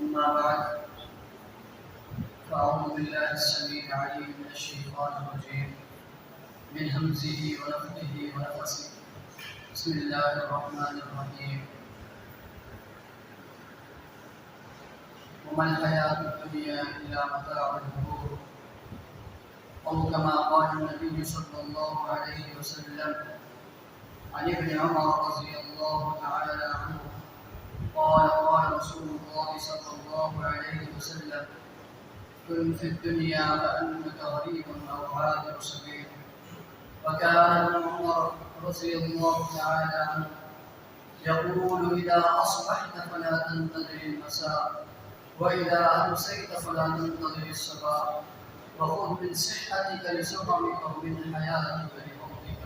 أما بعد فأعوذ بالله السميع العليم من الشيطان الرجيم من همزه ونفخه ونفسه بسم الله الرحمن الرحيم وما الحياة الدنيا إلا متاع الغرور أو كما قال النبي صلى الله عليه وسلم عن ابن عمر رضي الله تعالى عنه قال قال رسول الله صلى الله عليه وسلم كن في الدنيا كأنك غريب أو عابر سبيل. وكان ابن عمر رضي الله تعالى عنه يقول إذا أصبحت فلا تنتظر المساء وإذا أمسيت فلا تنتظر الصباح وخذ من صحتك لسقمك ومن حياتك لموتك.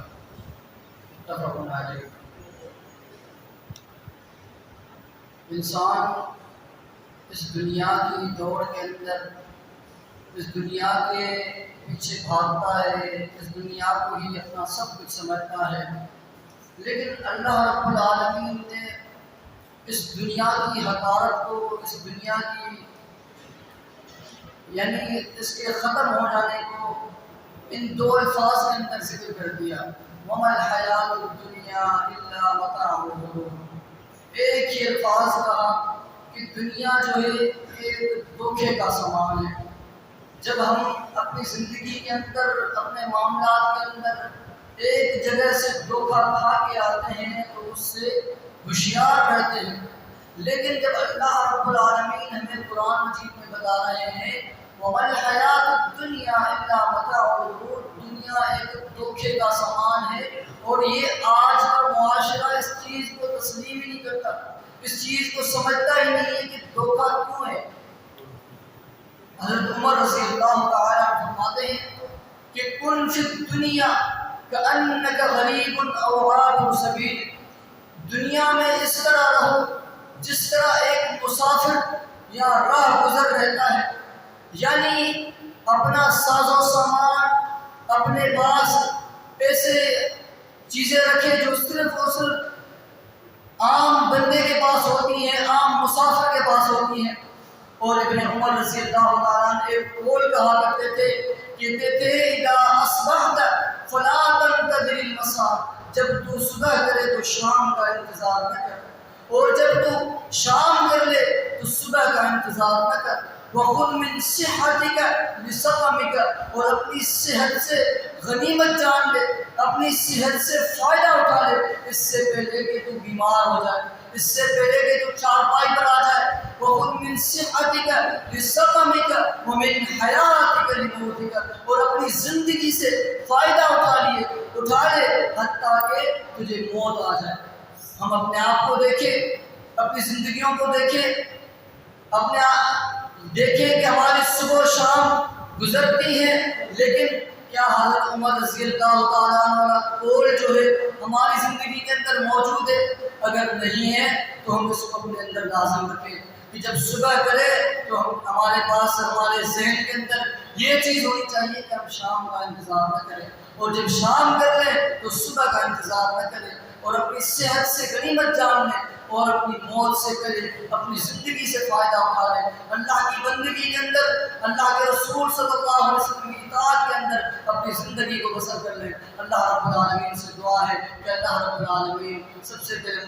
متفق علیہ. انسان اس دنیا کی دوڑ کے اندر اس دنیا کے پیچھے بھاگتا ہے، اس دنیا کو ہی اپنا سب کچھ سمجھتا ہے، لیکن اللہ رب العالمین نے اس دنیا کی حقارت کو، اس دنیا کی یعنی اس کے ختم ہو جانے کو ان دو الفاظ کے اندر ذکر کر دیا. وَمَا الْحَيَاةُ الدُّنْيَا إِلَّا مَتَاعُ الْغُرُورِ. ایک ہی الفاظ کہا کہ دنیا جو ہے ایک دھوکے کا سامان ہے. جب ہم اپنی زندگی کے اندر، اپنے معاملات کے اندر ایک جگہ سے دھوکہ کھا کے آتے ہیں تو اس سے ہوشیار رہتے ہیں، لیکن جب اللہ رب العالمین ہمیں قرآن مجید میں بتا رہے ہیں وَمَا الْحَيَاةُ الدُّنْيَا إِلَّا مَتَاعُ الْغُرُورِ، دنیا ایک دھوکے کا سامان ہے. اور یہ آج کا معاشرہ اس چیز کو تسلیم ہی نہیں کرتا، اس چیز کو سمجھتا ہی نہیں ہے کہ دھوکہ کیوں ہے. حضرت عمر رضی اللہ تعالی عنہ فرماتے ہیں کہ کن فی الدنیا کأنک غریب او عابر سبیل. دنیا میں اس طرح رہو جس طرح ایک مسافر یا راہ گزر رہتا ہے، یعنی اپنا ساز و سامان، اپنے پاس ایسے چیزیں رکھے جو صرف اور صرف عام بندے کے پاس ہوتی ہیں، عام مسافر کے پاس ہوتی ہیں. اور ابن عمر رضی اللہ تعالیٰ عنہ ایک قول کہا کرتے تھے، کہتے تھے اذا اصبحت فلا تنتظر المساء، جب تو صبح کرے تو شام کا انتظار نہ کر، اور جب تو شام کر لے تو صبح کا انتظار نہ کر. وَخُذْ مِنْ صِحَّتِكَ لِسَقَمِكَ، اور اپنی صحت سے غنیمت جان لے، اپنی صحت سے فائدہ اٹھا لے، اس سے پہلے کہ تو بیمار ہو جائے، اس سے پہلے کہ تو چارپائی پر آ جائے. وَخُذْ مِنْ صِحَّتِكَ لِسَقَمِكَ وَمِنْ حَيَاتِكَ لِمَوْتِكَ، اور اپنی زندگی سے فائدہ اٹھا لے حتیٰ کہ تجھے موت آ جائے. ہم اپنے آپ کو دیکھیں، اپنی زندگیوں کو دیکھیں، اپنے دیکھیں کہ ہماری صبح و شام گزرتی ہیں، لیکن کیا حضرت عمر رضی اللہ تعالیٰ عنہ کا قول جو ہے ہماری زندگی کے اندر موجود ہے؟ اگر نہیں ہے تو ہم اس کو اپنے اندر لازم رکھیں کہ جب صبح کرے تو ہمارے پاس، ہمارے ذہن کے اندر یہ چیز ہونی چاہیے کہ ہم شام کا انتظار نہ کریں، اور جب شام کر لیں تو صبح کا انتظار نہ کریں، اور اپنی صحت سے غنیمت جان لیں اور اپنی موت سے کریں، اپنی زندگی سے فائدہ اٹھا لیں. اللہ کی بندگی کے اندر، اللہ کے رسول صلی اللہ علیہ وسلم کی اطاعت کے اندر اپنی زندگی کو بسر کر لیں. اللہ رب العالمین سے دعا ہے کہ اللہ رب العالمین سب سے پہلے